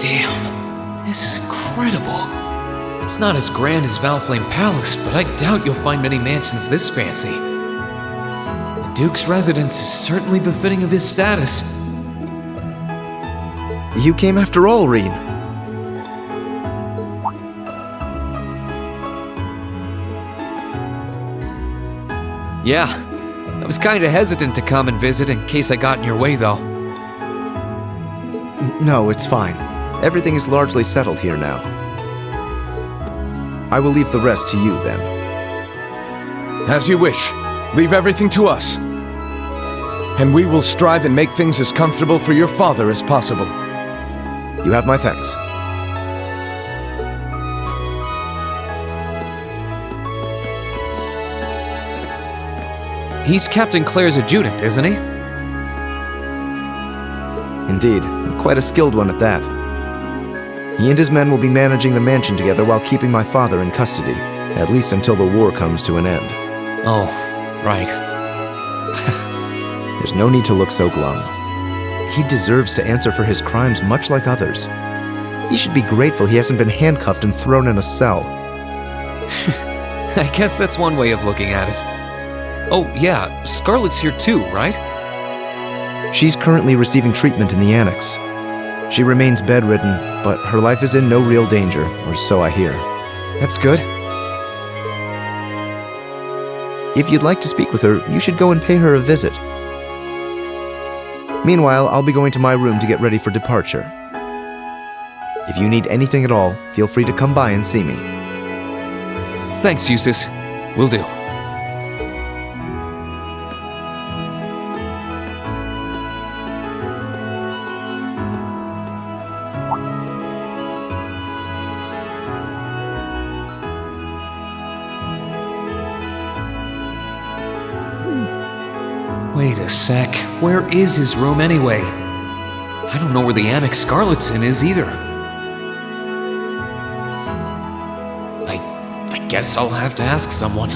Damn, this is incredible. It's not as grand as Valflame Palace, but I doubt you'll find many mansions this fancy. The Duke's residence is certainly befitting of his status. You came after all, Reen. Yeah, I was kinda hesitant to come and visit in case I got in your way, though. No, it's fine. Everything is largely settled here now. I will leave the rest to you, then. As you wish. Leave everything to us. And we will strive and make things as comfortable for your father as possible. You have my thanks. He's Captain Claire's adjutant, isn't he? Indeed, and quite a skilled one at that. He and his men will be managing the mansion together while keeping my father in custody, at least until the war comes to an end. Oh, right. There's no need to look so glum. He deserves to answer for his crimes much like others. He should be grateful he hasn't been handcuffed and thrown in a cell. I guess that's one way of looking at it. Oh, yeah, Scarlet's here too, right? She's currently receiving treatment in the annex. She remains bedridden, but her life is in no real danger, or so I hear. That's good. If you'd like to speak with her, you should go and pay her a visit. Meanwhile, I'll be going to my room to get ready for departure. If you need anything at all, feel free to come by and see me. Thanks, Eustace. Will do. Wait a sec, where is his room anyway? I don't know where the Annex Scarlet's in is either. I guess I'll have to ask someone.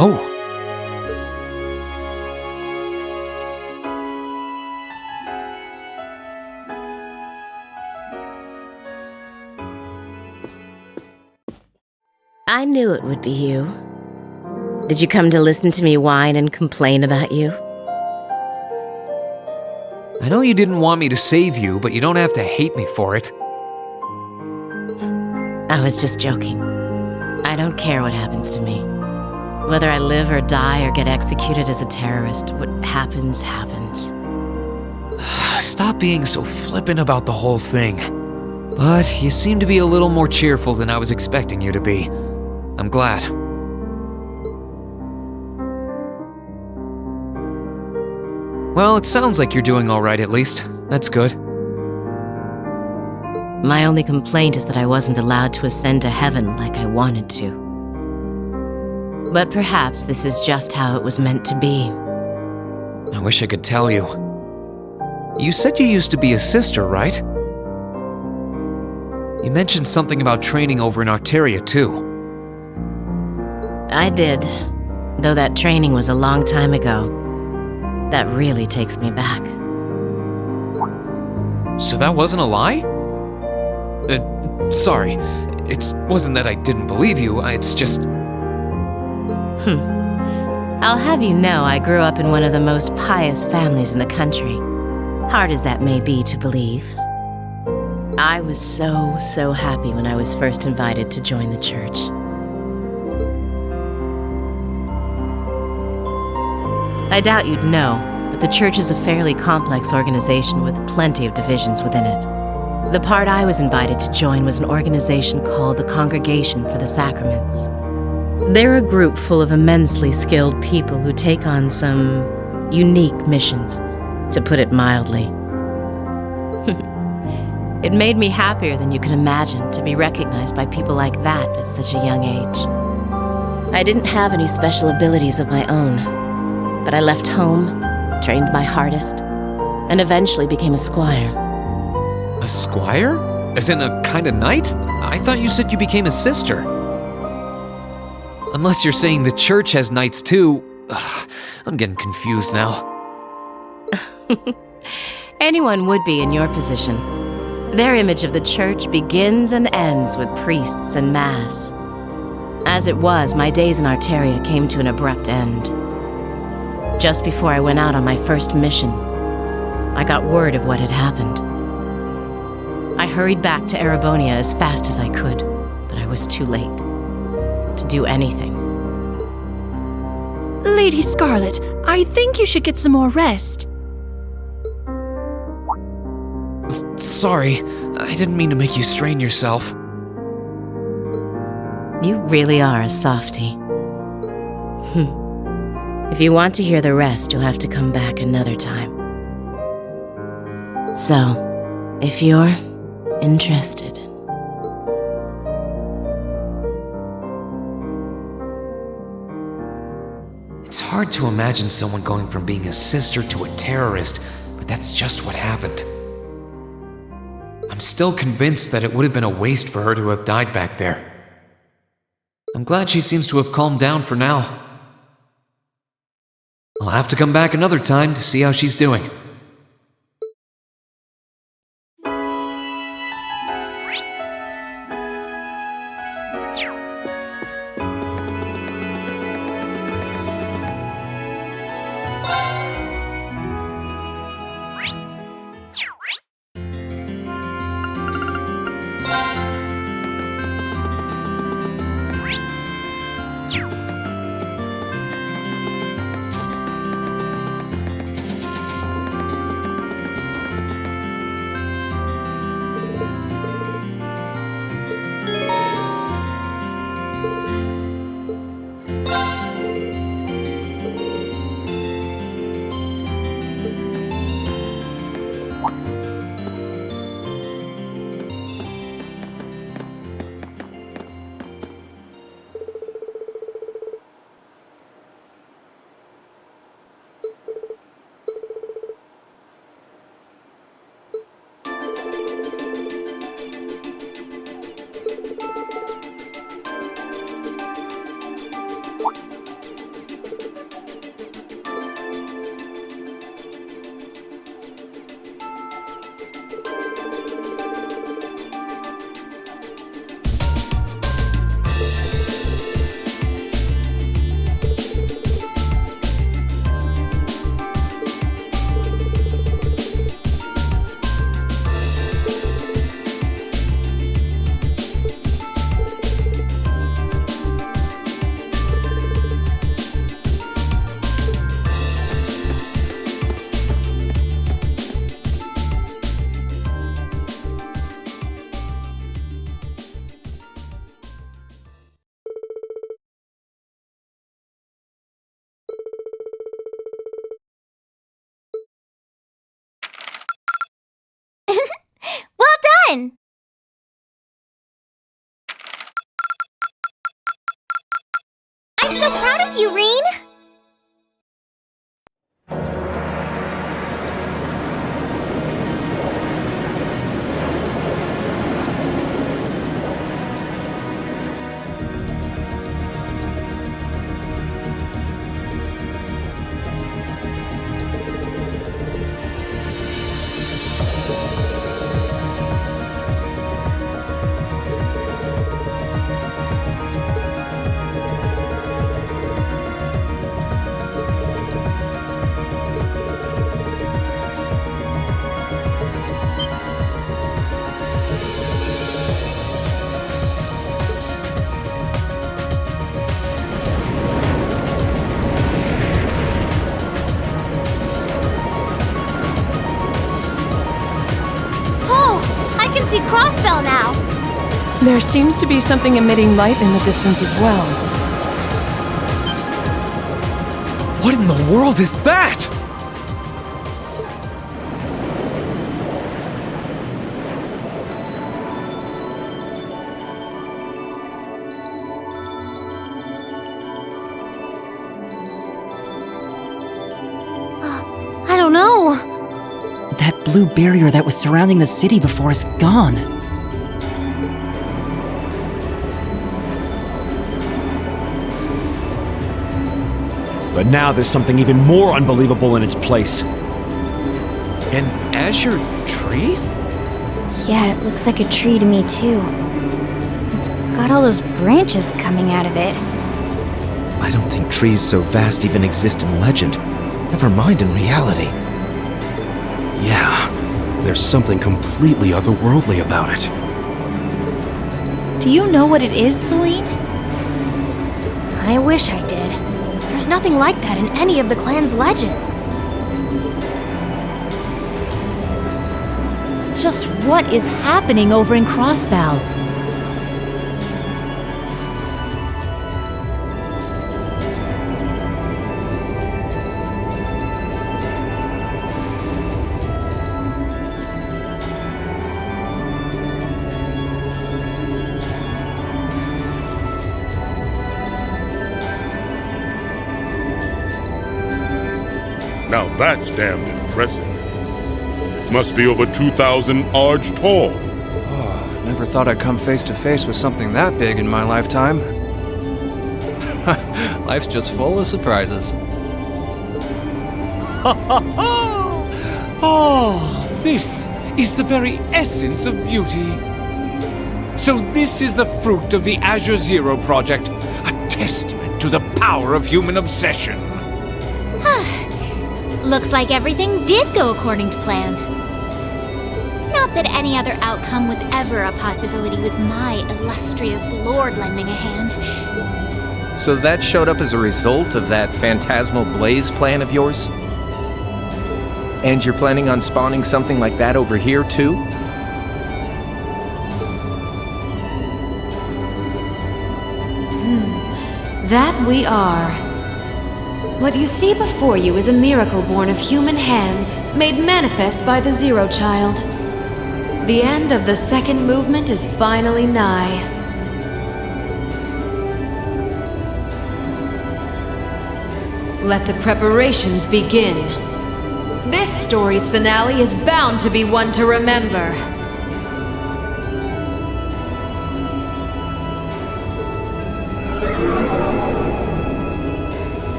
Oh. I knew it would be you. Did you come to listen to me whine and complain about you? I know you didn't want me to save you, but you don't have to hate me for it. I was just joking. I don't care what happens to me. Whether I live or die or get executed as a terrorist, what happens, happens. Stop being so flippant about the whole thing. But you seem to be a little more cheerful than I was expecting you to be. I'm glad. Well, it sounds like you're doing all right at least. That's good. My only complaint is that I wasn't allowed to ascend to heaven like I wanted to. But perhaps this is just how it was meant to be. I wish I could tell you. You said you used to be a sister, right? You mentioned something about training over in Albarea too. I did, though that training was a long time ago. That really takes me back. So that wasn't a lie? Sorry. It wasn't that I didn't believe you, it's just... I'll have you know I grew up in one of the most pious families in the country. Hard as that may be to believe. I was so happy when I was first invited to join the church. I doubt you'd know, but the church is a fairly complex organization with plenty of divisions within it. The part I was invited to join was an organization called the Congregation for the Sacraments. They're a group full of immensely skilled people who take on some unique missions, to put it mildly. It made me happier than you can imagine to be recognized by people like that at such a young age. I didn't have any special abilities of my own, but I left home, trained my hardest, and eventually became a squire. A squire? As in a kind of knight? I thought you said you became a sister. Unless you're saying the church has knights too. Ugh, I'm getting confused now. Anyone would be in your position. Their image of the church begins and ends with priests and mass. As it was, my days in Altaria came to an abrupt end. Just before I went out on my first mission, I got word of what had happened. I hurried back to Erebonia as fast as I could, but I was too late to do anything. Lady Scarlet, I think you should get some more rest. Sorry, I didn't mean to make you strain yourself. You really are a softie. If you want to hear the rest, you'll have to come back another time. So, if you're interested. It's hard to imagine someone going from being a sister to a terrorist, but that's just what happened. I'm still convinced that it would have been a waste for her to have died back there. I'm glad she seems to have calmed down for now. I'll have to come back another time to see how she's doing. done! I'm so proud of you, Reen! spell now. There seems to be something emitting light in the distance as well. What in the world is that? I don't know. That blue barrier that was surrounding the city before is gone. But now there's something even more unbelievable in its place. An azure tree? Yeah, it looks like a tree to me too. It's got all those branches coming out of it. I don't think trees so vast even exist in legend. Never mind in reality. Yeah, there's something completely otherworldly about it. Do you know what it is, Celine? I wish I did. There's nothing like that in any of the clan's legends. Just what is happening over in Crossbow? Now that's damned impressive. It must be over 2,000 arge tall. Oh, never thought I'd come face to face with something that big in my lifetime. Life's just full of surprises. Oh, this is the very essence of beauty. So this is the fruit of the Azure Zero project, a testament to the power of human obsession. Looks like everything did go according to plan. Not that any other outcome was ever a possibility with my illustrious lord lending a hand. So that showed up as a result of that phantasmal blaze plan of yours? And you're planning on spawning something like that over here too? That we are. What you see before you is a miracle born of human hands, made manifest by the Zero Child. The end of the second movement is finally nigh. Let the preparations begin. This story's finale is bound to be one to remember.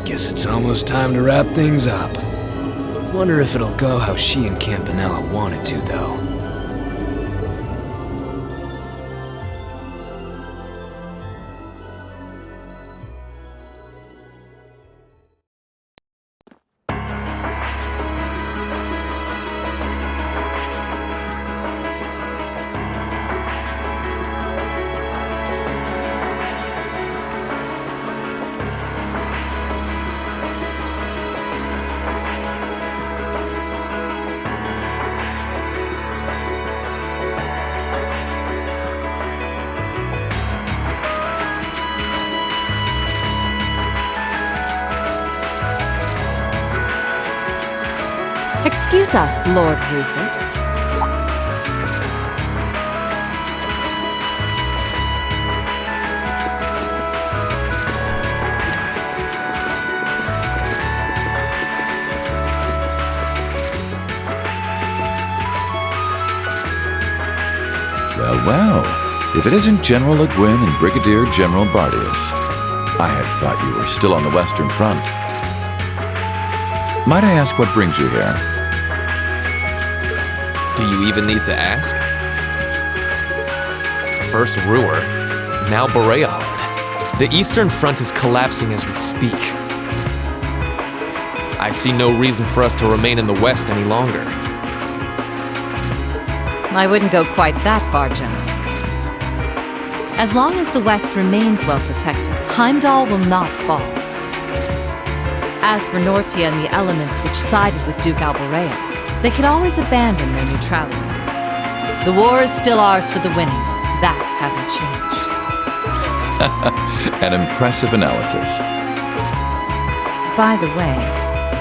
Guess it's almost time to wrap things up. Wonder if it'll go how she and Campanella wanted to, though. Excuse us, Lord Rufus. Well, if it isn't General Le Guin and Brigadier General Bardius. I had thought you were still on the Western Front. Might I ask what brings you here? Do you even need to ask? First Ruhr, now Albarea. The Eastern Front is collapsing as we speak. I see no reason for us to remain in the West any longer. I wouldn't go quite that far, General. As long as the West remains well protected, Heimdall will not fall. As for Nortia and the elements which sided with Duke Albarea, they could always abandon their neutrality. The war is still ours for the winning. That hasn't changed. An impressive analysis. By the way,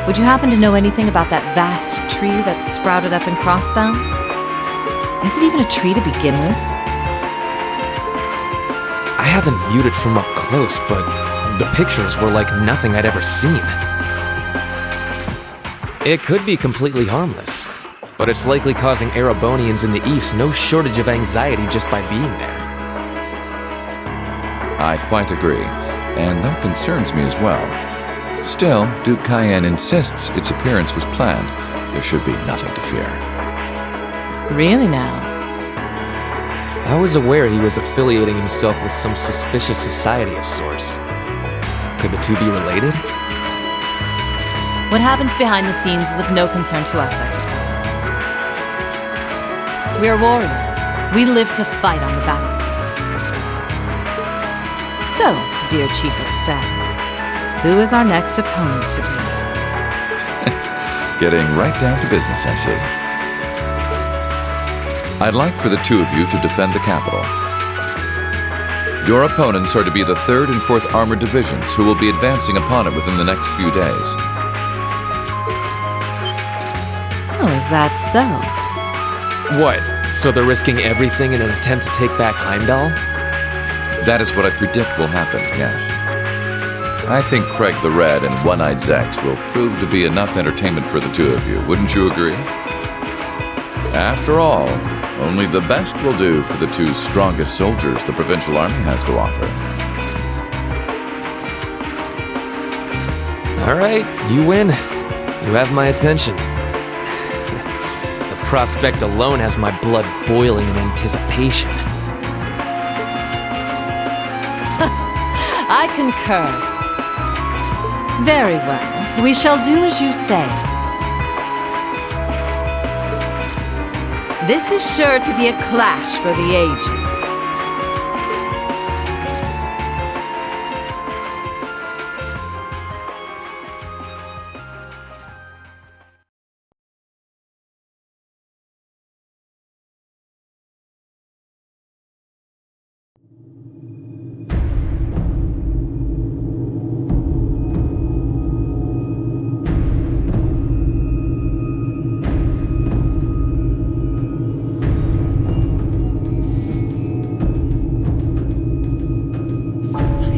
would you happen to know anything about that vast tree that's sprouted up in Crossbound? Is it even a tree to begin with? I haven't viewed it from up close, but the pictures were like nothing I'd ever seen. It could be completely harmless, but it's likely causing Erebonians in the East no shortage of anxiety just by being there. I quite agree, and that concerns me as well. Still, Duke Cayenne insists its appearance was planned. There should be nothing to fear. Really now? I was aware he was affiliating himself with some suspicious society of sorts. Could the two be related? What happens behind the scenes is of no concern to us, I suppose. We are warriors. We live to fight on the battlefield. So, dear Chief of Staff, who is our next opponent to be? Getting right down to business, I see. I'd like for the two of you to defend the capital. Your opponents are to be the 3rd and 4th Armored Divisions, who will be advancing upon it within the next few days. Oh, is that so? What? So they're risking everything in an attempt to take back Heimdall? That is what I predict will happen, yes. I think Craig the Red and One-Eyed Zex will prove to be enough entertainment for the two of you, wouldn't you agree? After all, only the best will do for the two strongest soldiers the Provincial Army has to offer. All right, you win. You have my attention. The prospect alone has my blood boiling in anticipation. I concur. Very well. We shall do as you say. This is sure to be a clash for the ages.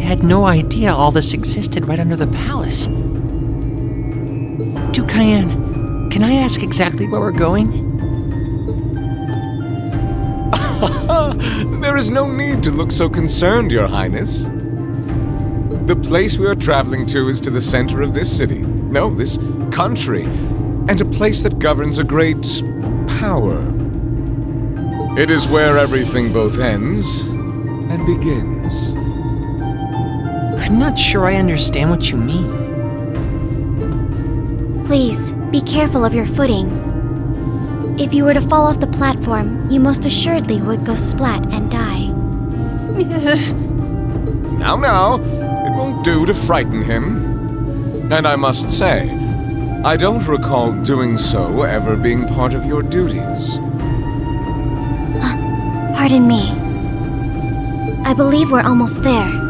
I had no idea all this existed right under the palace. Duke Cayenne, can I ask exactly where we're going? There is no need to look so concerned, Your Highness. The place we are traveling to is to the center of this city. No, this country. And a place that governs a great power. It is where everything both ends and begins. I'm not sure I understand what you mean. Please, be careful of your footing. If you were to fall off the platform, you most assuredly would go splat and die. Now, it won't do to frighten him. And I must say, I don't recall doing so ever being part of your duties. Pardon me. I believe we're almost there.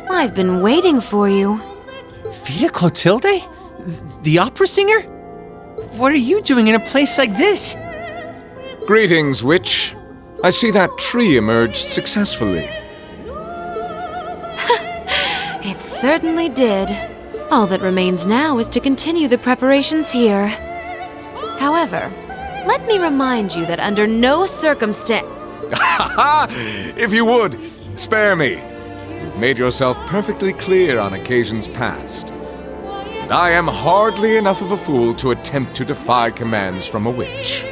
I've been waiting for you. Vita Clotilde? The opera singer? What are you doing in a place like this? Greetings, witch. I see that tree emerged successfully. It certainly did. All that remains now is to continue the preparations here. However, let me remind you that under no circumstance... If you would, Spare me. You've made yourself perfectly clear on occasions past. And I am hardly enough of a fool to attempt to defy commands from a witch.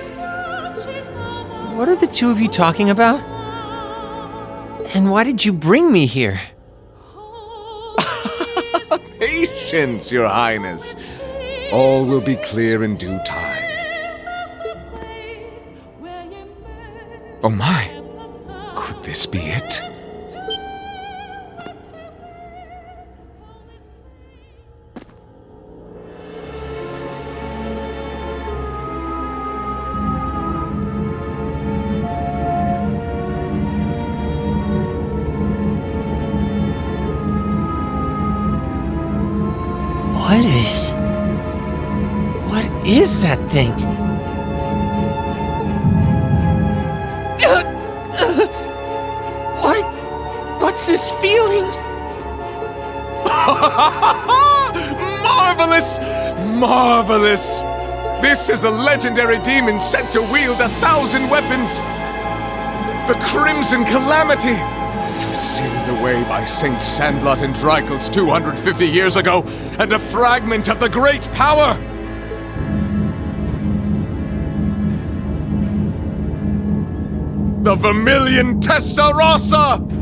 What are the two of you talking about? And why did you bring me here? Patience, Your Highness. All will be clear in due time. Oh my! Could this be it? What is that thing? What's this feeling? Marvelous! Marvelous! This is the legendary demon said to wield 1,000 weapons! The Crimson Calamity, which was sealed away by Saint Sandlot and Drykel's 250 years ago, and a fragment of the Great Power! The Vermilion Testarossa!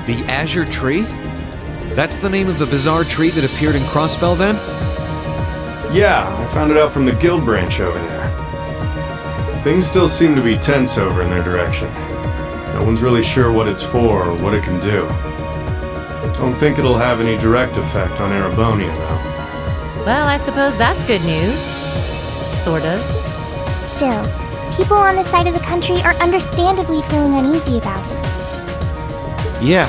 The Azure Tree? That's the name of the bizarre tree that appeared in Crossbell then? Yeah, I found it out from the guild branch over there. Things still seem to be tense over in their direction. No one's really sure what it's for or what it can do. Don't think it'll have any direct effect on Erebonia, though. Well, I suppose that's good news. Sort of. Still, people on this side of the country are understandably feeling uneasy about it. Yeah,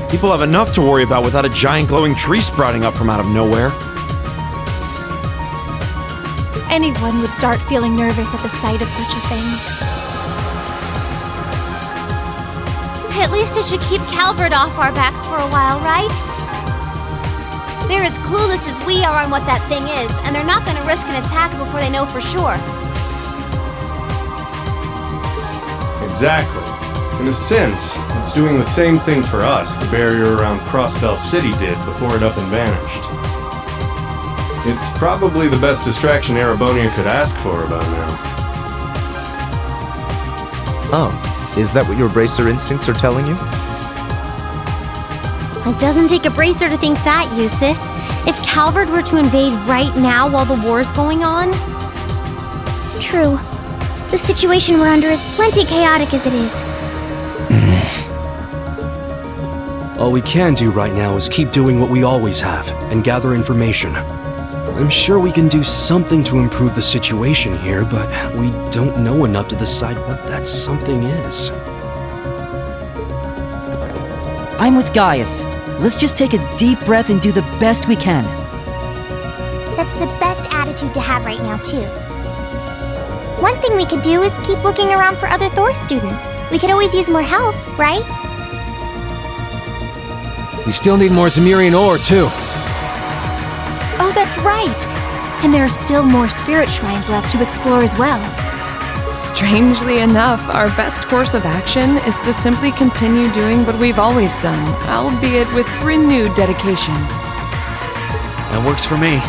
people have enough to worry about without a giant glowing tree sprouting up from out of nowhere. Anyone would start feeling nervous at the sight of such a thing. At least it should keep Calvert off our backs for a while, right? They're as clueless as we are on what that thing is, and they're not gonna risk an attack before they know for sure. Exactly. In a sense, it's doing the same thing for us the barrier around Crossbell City did before it up and vanished. It's probably the best distraction Erebonia could ask for about now. Oh, is that what your bracer instincts are telling you? It doesn't take a bracer to think that, Eustace. If Calvert were to invade right now while the war's going on... True. The situation we're under is plenty chaotic as it is. All we can do right now is keep doing what we always have, and gather information. I'm sure we can do something to improve the situation here, but we don't know enough to decide what that something is. I'm with Gaius. Let's just take a deep breath and do the best we can. That's the best attitude to have right now, too. One thing we could do is keep looking around for other Thor students. We could always use more help, right? We still need more Zemirian ore, too. Oh, that's right! And there are still more spirit shrines left to explore as well. Strangely enough, our best course of action is to simply continue doing what we've always done, albeit with renewed dedication. That works for me.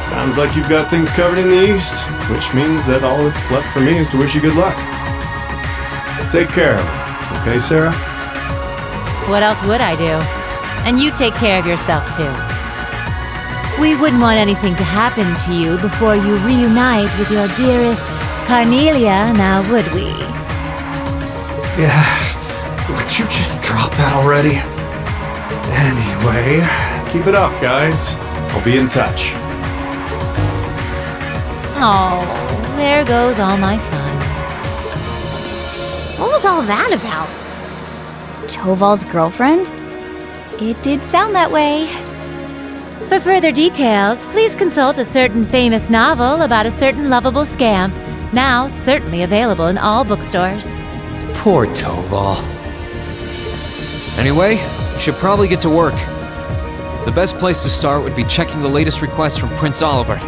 Sounds like you've got things covered in the east, which means that all that's left for me is to wish you good luck. Take care of it, okay, Sarah? What else would I do? And you take care of yourself, too. We wouldn't want anything to happen to you before you reunite with your dearest Carnelia, now would we? Yeah, would you just drop that already? Anyway, keep it up, guys. I'll be in touch. Oh, there goes all my fun. What was all that about? Toval's girlfriend? It did sound that way. For further details, please consult a certain famous novel about a certain lovable scamp, now certainly available in all bookstores. Poor Toval. Anyway, we should probably get to work. The best place to start would be checking the latest requests from Prince Oliver.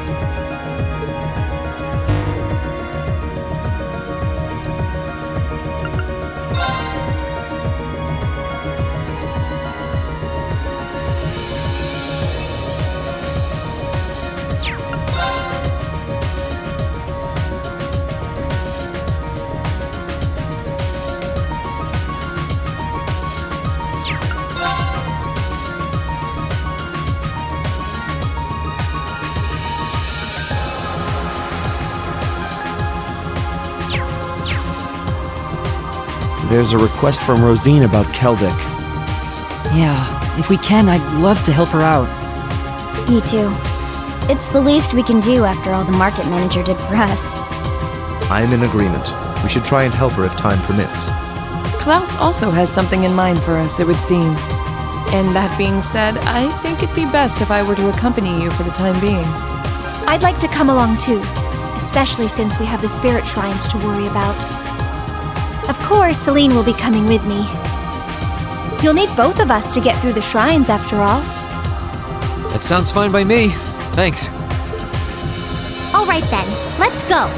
There's a request from Rosine about Keldek. Yeah, if we can, I'd love to help her out. Me too. It's the least we can do after all the market manager did for us. I'm in agreement. We should try and help her if time permits. Klaus also has something in mind for us, it would seem. And that being said, I think it'd be best if I were to accompany you for the time being. I'd like to come along too, especially since we have the spirit shrines to worry about. Of course, Celine will be coming with me. You'll need both of us to get through the shrines, after all. That sounds fine by me. Thanks. All right then, let's go.